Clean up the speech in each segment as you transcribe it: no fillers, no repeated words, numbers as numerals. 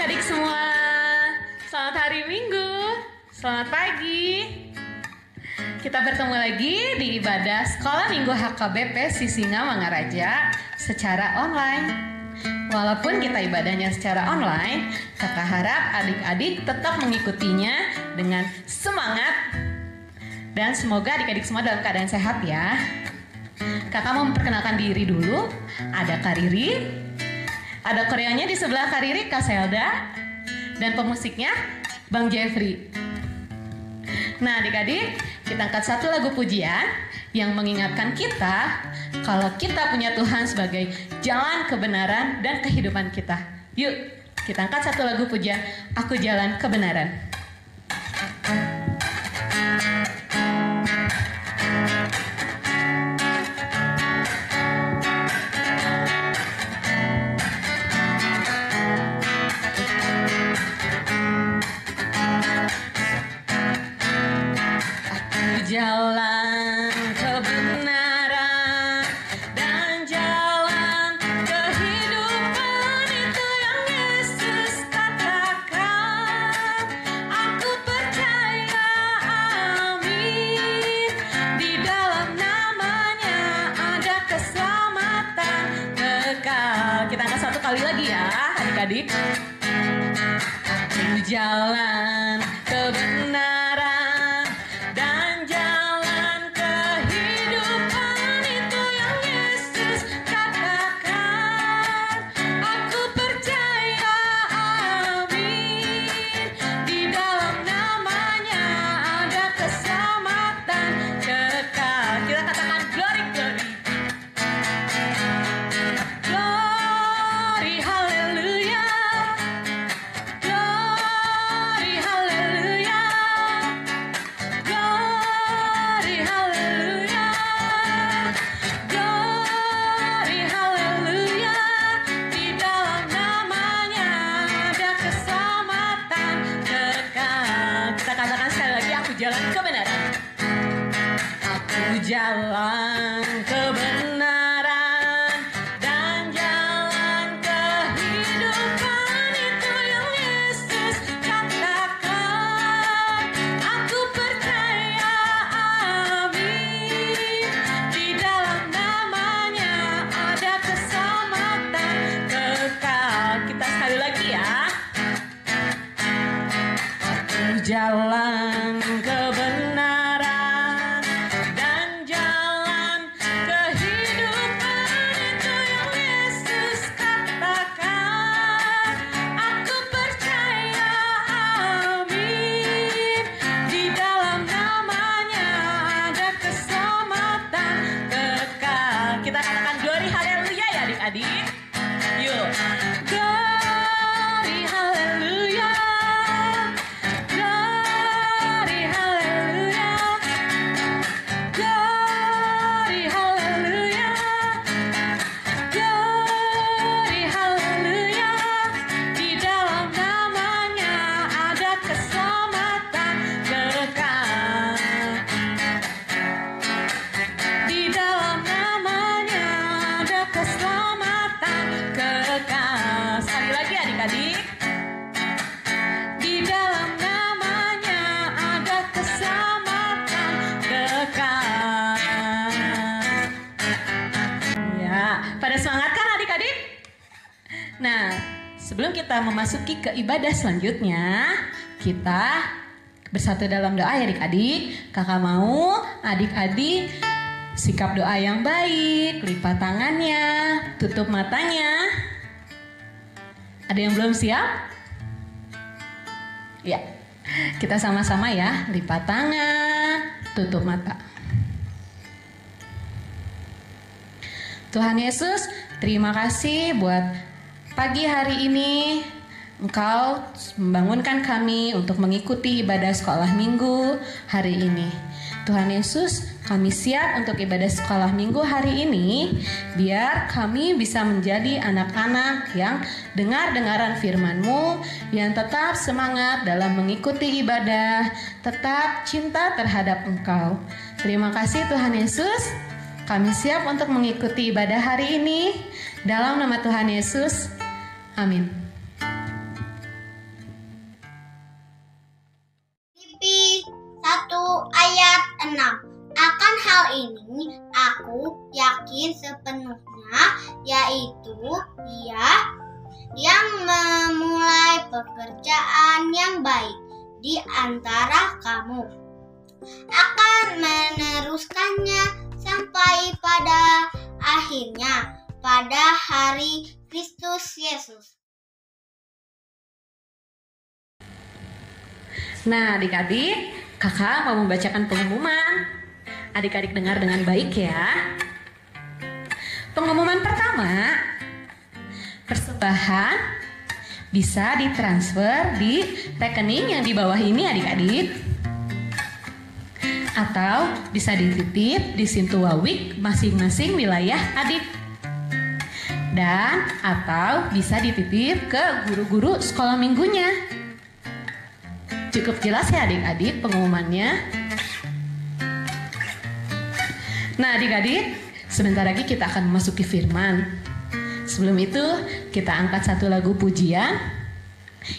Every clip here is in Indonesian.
adik-adik semua. Selamat hari Minggu. Selamat pagi. Kita bertemu lagi di ibadah Sekolah Minggu HKBP Sisinga Mangaraja secara online. Walaupun kita ibadahnya secara online, kakak harap adik-adik tetap mengikutinya dengan semangat. Dan semoga adik-adik semua dalam keadaan sehat ya. Kakak mau memperkenalkan diri dulu. Ada Kak Riri, ada koreonya di sebelah Kak Riri, Kak Selda, dan pemusiknya Bang Jeffrey. Nah adik-adik, kita angkat satu lagu pujian yang mengingatkan kita kalau kita punya Tuhan sebagai jalan kebenaran dan kehidupan kita. Yuk, kita angkat satu lagu pujian, Aku Jalan Kebenaran. Jalan kebenaran dan jalan kehidupan, itu yang Yesus katakan. Aku percaya, amin. Di dalam namanya ada keselamatan kekal. Kita angkat satu kali lagi ya adik-adik. Aku jalan kebenaran jalan kebenaran dan jalan kehidupan, itu yang Yesus katakan. Aku percaya, amin. Di dalam namanya ada keselamatan kekal. Kita sekali lagi ya. Aku jalan kebenaran adik. Yuk. Glory haleluya. Glory haleluya. Glory haleluya. Glory haleluya. Di dalam namanya ada keselamatan kekal. Di dalam namanya ada keselamatan kekal. Sekali lagi adik-adik. Di dalam namanya ada keselamatan kekal. Ya, pada semangat kan adik-adik? Nah, sebelum kita memasuki ke ibadah selanjutnya, kita bersatu dalam doa ya adik-adik. Kakak mau adik-adik sikap doa yang baik, lipat tangannya, tutup matanya. Ada yang belum siap? Ya, kita sama-sama ya, lipat tangan, tutup mata. Tuhan Yesus, terima kasih buat pagi hari ini. Engkau membangunkan kami untuk mengikuti ibadah sekolah minggu hari ini. Tuhan Yesus, kami siap untuk ibadah sekolah minggu hari ini, biar kami bisa menjadi anak-anak yang dengar-dengaran firman-Mu, yang tetap semangat dalam mengikuti ibadah, tetap cinta terhadap Engkau. Terima kasih Tuhan Yesus, kami siap untuk mengikuti ibadah hari ini, dalam nama Tuhan Yesus, amin. ini aku yakin sepenuhnya, yaitu Dia yang memulai pekerjaan yang baik di antara kamu akan meneruskannya sampai pada akhirnya pada hari Kristus Yesus. Nah, adik-adik, kakak mau membacakan pengumuman. Adik-adik dengar dengan baik ya. Pengumuman pertama, persembahan bisa ditransfer di rekening yang di bawah ini adik-adik. Atau bisa dititip di Sintuawik masing-masing wilayah adik. Dan atau bisa dititip ke guru-guru sekolah minggunya. Cukup jelas ya adik-adik pengumumannya. Nah adik-adik, sebentar lagi kita akan memasuki firman. Sebelum itu kita angkat satu lagu pujian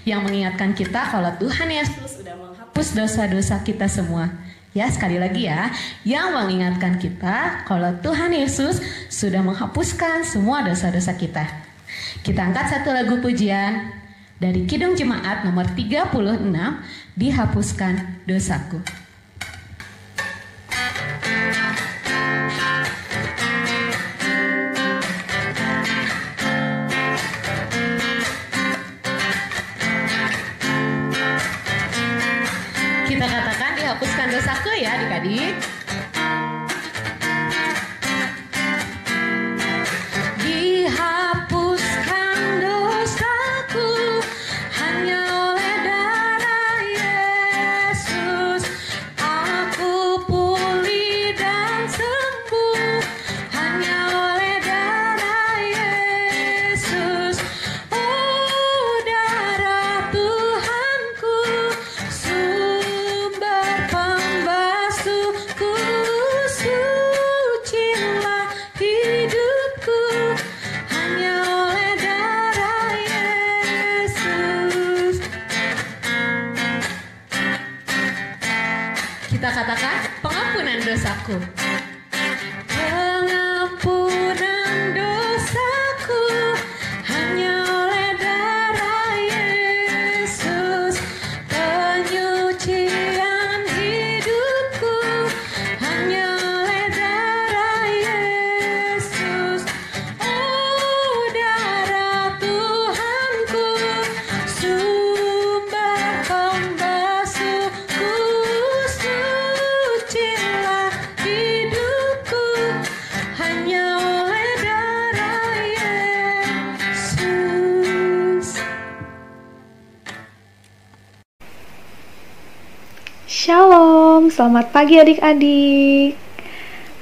yang mengingatkan kita kalau Tuhan Yesus sudah menghapus dosa-dosa kita semua. Ya sekali lagi ya, yang mengingatkan kita kalau Tuhan Yesus sudah menghapuskan semua dosa-dosa kita. Kita angkat satu lagu pujian dari Kidung Jemaat nomor 36, Dihapuskan Dosaku. Kita katakan dihapuskan dosaku ya adik-adik. Dihapuskan dosaku hanya oleh darah Yesus. Aku pulih dan sembuh hanya oleh darah Yesus. Oh darah Tuhanku, sumber pembasuhku, sucilah hidupku hanya oleh darah Yesus. Kita katakan pengampunan dosaku. Pengampunan dosaku hanya oleh darah Yesus. Penyucian hidupku hanya oleh darah Yesus. Oh darah Tuhanku, sumber pembasuhku, sucilah hidupku hanya oleh darah Yesus. Shalom, selamat pagi adik-adik.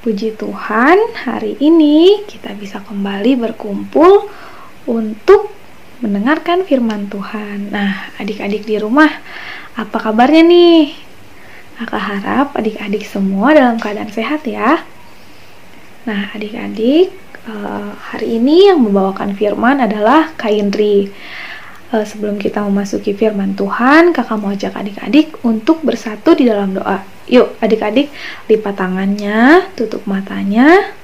Puji Tuhan, hari ini kita bisa kembali berkumpul untuk mendengarkan firman Tuhan. Nah, adik-adik di rumah, apa kabarnya nih? Kakak harap adik-adik semua dalam keadaan sehat ya. Nah, adik-adik, hari ini yang membawakan firman adalah Kak Indri. Sebelum kita memasuki firman Tuhan, kakak mau ajak adik-adik untuk bersatu di dalam doa. Yuk adik-adik, lipat tangannya, tutup matanya.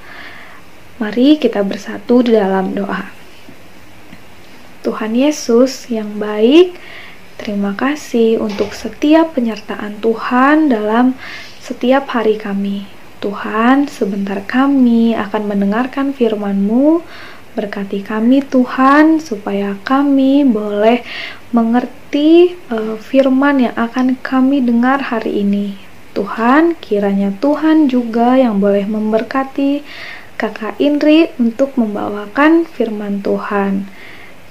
Mari kita bersatu di dalam doa. Tuhan Yesus yang baik, terima kasih untuk setiap penyertaan Tuhan dalam setiap hari kami. Tuhan, sebentar kami akan mendengarkan firman-Mu. Berkati kami Tuhan, supaya kami boleh mengerti firman yang akan kami dengar hari ini. Tuhan, kiranya Tuhan juga yang boleh memberkati Kakak Indri untuk membawakan firman Tuhan.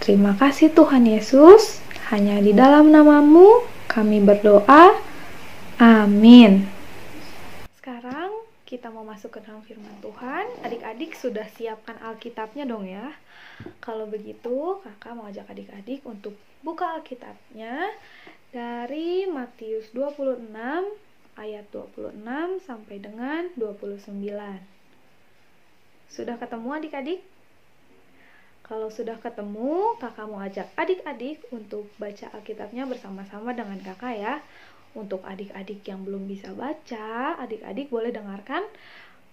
Terima kasih Tuhan Yesus, hanya di dalam nama-Mu kami berdoa. Amin. Sekarang kita mau masuk ke dalam firman Tuhan. Adik-adik sudah siapkan Alkitabnya dong ya. Kalau begitu, kakak mau ajak adik-adik untuk buka Alkitabnya dari Matius 26 ayat 26 sampai dengan 29. Sudah ketemu adik-adik? Kalau sudah ketemu, kakak mau ajak adik-adik untuk baca Alkitabnya bersama-sama dengan kakak ya. Untuk adik-adik yang belum bisa baca, adik-adik boleh dengarkan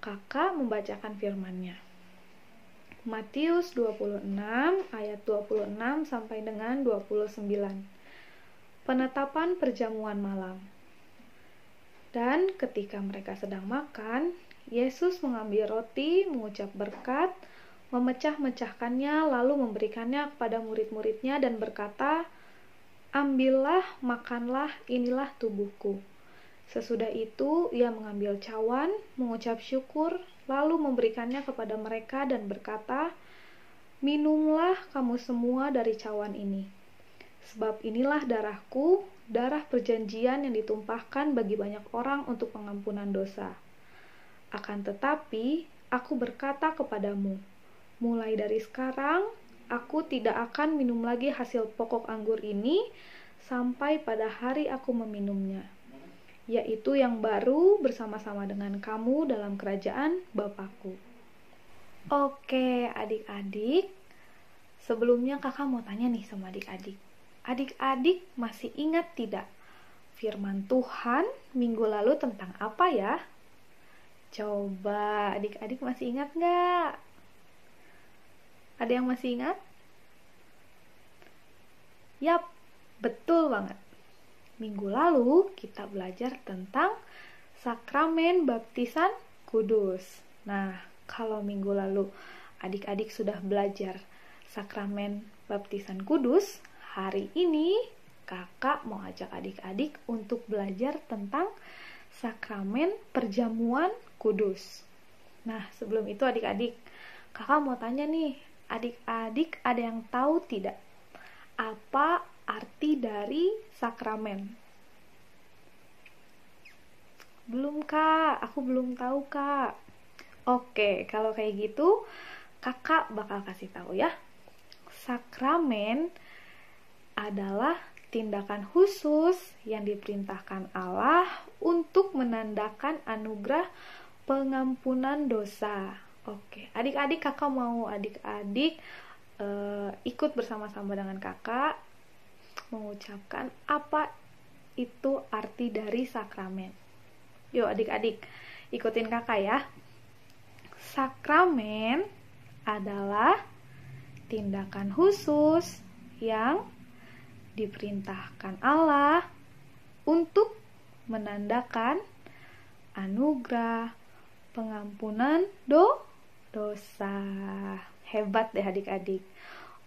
Kakak membacakan firman-Nya. Matius 26 ayat 26 sampai dengan 29. Penetapan perjamuan malam. Dan ketika mereka sedang makan, Yesus mengambil roti, mengucap berkat, memecah-mecahkannya, lalu memberikannya kepada murid-muridnya dan berkata, "Ambillah, makanlah, inilah tubuhku." Sesudah itu, ia mengambil cawan, mengucap syukur, lalu memberikannya kepada mereka dan berkata, "Minumlah kamu semua dari cawan ini. Sebab inilah darahku, darah perjanjian yang ditumpahkan bagi banyak orang untuk pengampunan dosa. Akan tetapi, aku berkata kepadamu, mulai dari sekarang, aku tidak akan minum lagi hasil pokok anggur ini sampai pada hari aku meminumnya, yaitu yang baru bersama-sama dengan kamu dalam kerajaan Bapakku." Oke, adik-adik. Sebelumnya kakak mau tanya nih sama adik-adik. Adik-adik masih ingat tidak firman Tuhan minggu lalu tentang apa ya? Coba adik-adik masih ingat nggak? Ada yang masih ingat? Yap, betul banget. Minggu lalu kita belajar tentang sakramen baptisan kudus. Nah, kalau minggu lalu adik-adik sudah belajar sakramen baptisan kudus, hari ini kakak mau ajak adik-adik untuk belajar tentang sakramen perjamuan kudus. Nah, sebelum itu adik-adik, kakak mau tanya nih, adik-adik ada yang tahu tidak apa arti dari sakramen? Belum kak, aku belum tahu kak. Oke, kalau kayak gitu kakak bakal kasih tahu ya. Sakramen adalah tindakan khusus yang diperintahkan Allah untuk menandakan anugerah pengampunan dosa. Oke, adik-adik kakak mau adik-adik ikut bersama-sama dengan kakak mengucapkan apa itu arti dari sakramen. Yuk adik-adik, ikutin kakak ya. Sakramen adalah tindakan khusus yang diperintahkan Allah untuk menandakan anugerah pengampunan dosa. Hebat deh adik-adik.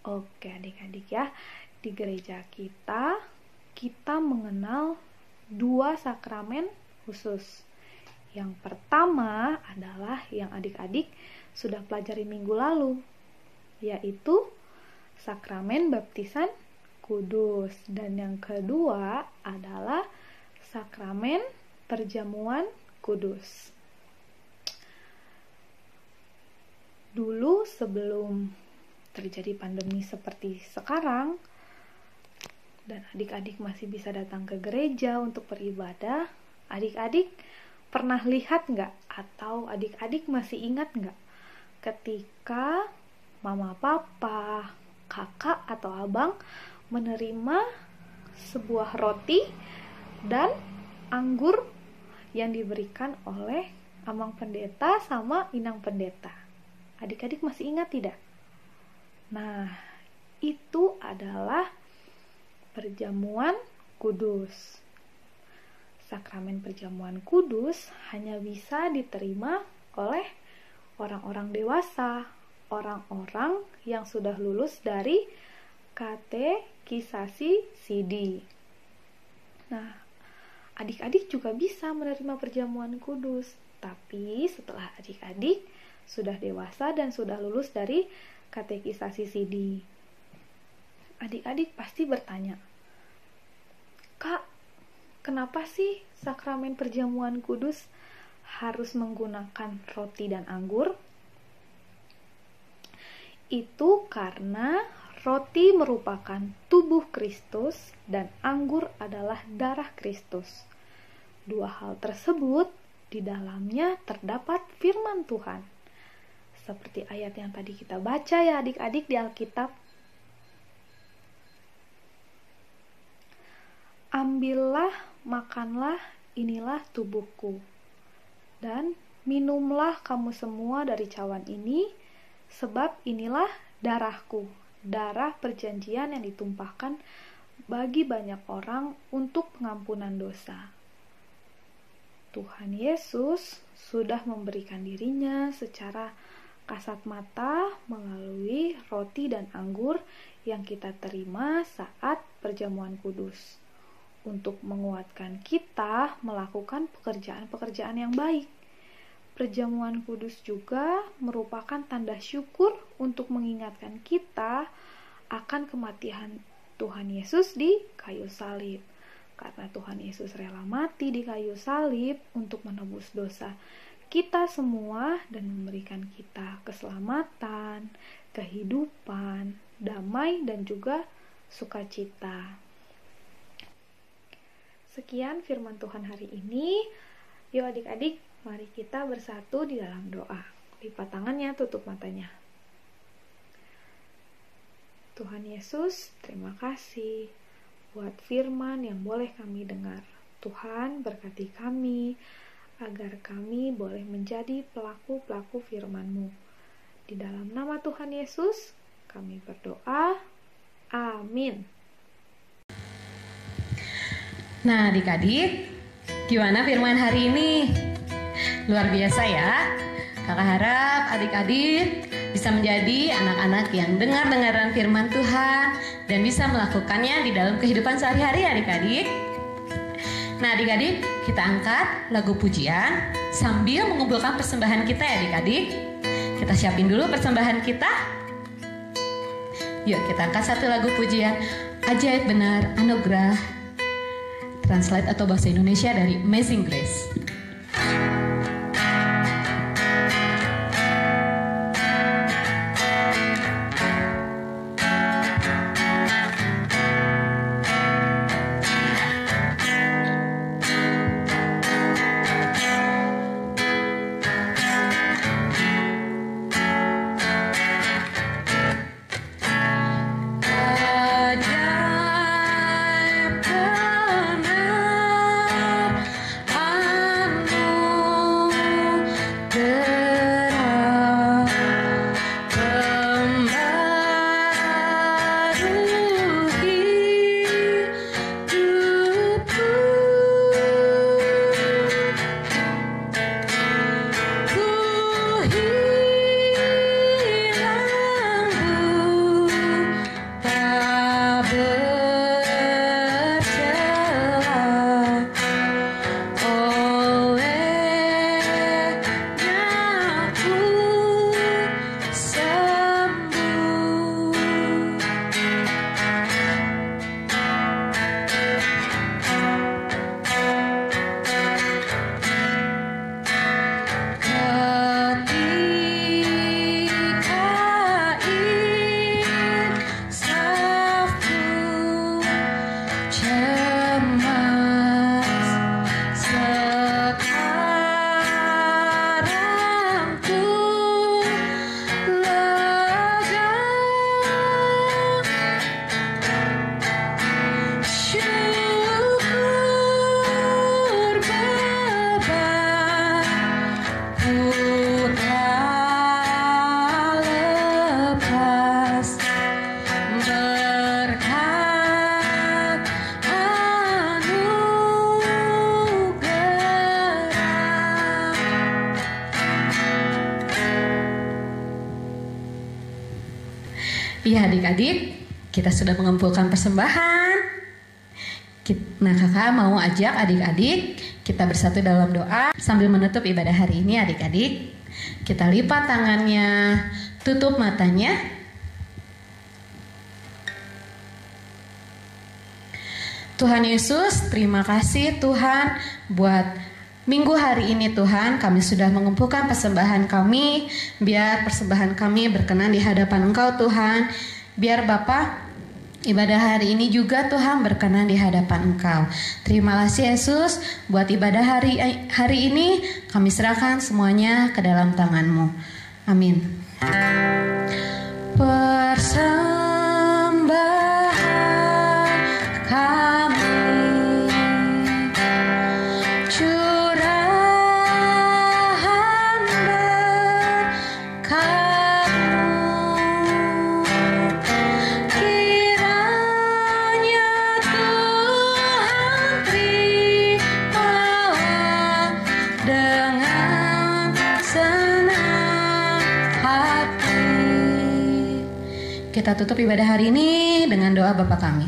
Oke adik-adik ya, di gereja kita mengenal 2 sakramen khusus. Yang pertama adalah yang adik-adik sudah pelajari minggu lalu, yaitu sakramen baptisan kudus. Dan yang kedua adalah sakramen perjamuan kudus. Dulu sebelum terjadi pandemi seperti sekarang dan adik-adik masih bisa datang ke gereja untuk beribadah, adik-adik pernah lihat nggak atau adik-adik masih ingat nggak ketika mama, papa, kakak atau abang menerima sebuah roti dan anggur yang diberikan oleh amang pendeta sama inang pendeta? Adik-adik masih ingat tidak? Nah, itu adalah perjamuan kudus. Sakramen perjamuan kudus hanya bisa diterima oleh orang-orang dewasa, orang-orang yang sudah lulus dari katekisasi CD. Nah, adik-adik juga bisa menerima perjamuan kudus, tapi setelah adik-adik sudah dewasa dan sudah lulus dari katekisasi CD. Adik-adik pasti bertanya, "Kak, kenapa sih sakramen perjamuan kudus harus menggunakan roti dan anggur?" Itu karena roti merupakan tubuh Kristus dan anggur adalah darah Kristus. 2 hal tersebut di dalamnya terdapat firman Tuhan. Seperti ayat yang tadi kita baca ya adik-adik di Alkitab. "Ambillah, makanlah, inilah tubuhku." Dan minumlah kamu semua dari cawan ini, sebab inilah darahku, darah perjanjian yang ditumpahkan bagi banyak orang untuk pengampunan dosa. Tuhan Yesus sudah memberikan dirinya secara kasat mata melalui roti dan anggur yang kita terima saat perjamuan kudus, untuk menguatkan kita melakukan pekerjaan-pekerjaan yang baik. Perjamuan kudus juga merupakan tanda syukur untuk mengingatkan kita akan kematian Tuhan Yesus di kayu salib. Karena Tuhan Yesus rela mati di kayu salib untuk menebus dosa kita semua dan memberikan kita keselamatan, kehidupan, damai, dan juga sukacita. Sekian firman Tuhan hari ini. Yuk adik-adik, mari kita bersatu di dalam doa. Lipat tangannya, tutup matanya. Tuhan Yesus, terima kasih buat firman yang boleh kami dengar. Tuhan, berkati kami agar kami boleh menjadi pelaku-pelaku firman-Mu. Di dalam nama Tuhan Yesus, kami berdoa. Amin. Nah, adik-adik, gimana firman hari ini? Luar biasa ya. Kakak harap adik-adik bisa menjadi anak-anak yang dengar-dengaran firman Tuhan dan bisa melakukannya di dalam kehidupan sehari-hari, adik-adik. Nah, adik-adik, kita angkat lagu pujian sambil mengumpulkan persembahan kita ya, adik-adik. Kita siapin dulu persembahan kita. Yuk, kita angkat satu lagu pujian, Ajaib Benar Anugerah, translate atau bahasa Indonesia dari Amazing Grace. Iya adik-adik, kita sudah mengumpulkan persembahan. Nah, kakak mau ajak adik-adik kita bersatu dalam doa sambil menutup ibadah hari ini adik-adik. Kita lipat tangannya, tutup matanya. Tuhan Yesus, terima kasih Tuhan buat minggu hari ini Tuhan. Kami sudah mengumpulkan persembahan kami. Biar persembahan kami berkenan di hadapan Engkau Tuhan. Biar Bapa, ibadah hari ini juga Tuhan berkenan di hadapan Engkau. Terima kasih Yesus buat ibadah hari ini. Kami serahkan semuanya ke dalam tangan-Mu. Amin. Persembahan kami, curahan kita tutup ibadah hari ini dengan doa Bapa kami.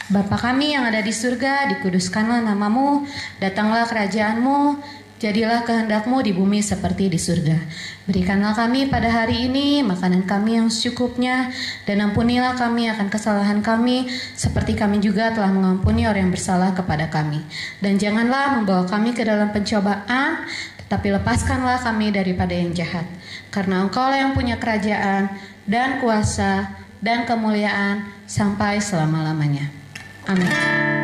Bapa kami yang ada di surga, dikuduskanlah namamu, datanglah kerajaanmu, jadilah kehendak-Mu di bumi seperti di surga. Berikanlah kami pada hari ini makanan kami yang secukupnya, dan ampunilah kami akan kesalahan kami, seperti kami juga telah mengampuni orang yang bersalah kepada kami. Dan janganlah membawa kami ke dalam pencobaan, tetapi lepaskanlah kami daripada yang jahat. Karena Engkau-lah yang punya kerajaan, dan kuasa, dan kemuliaan, sampai selama-lamanya. Amin.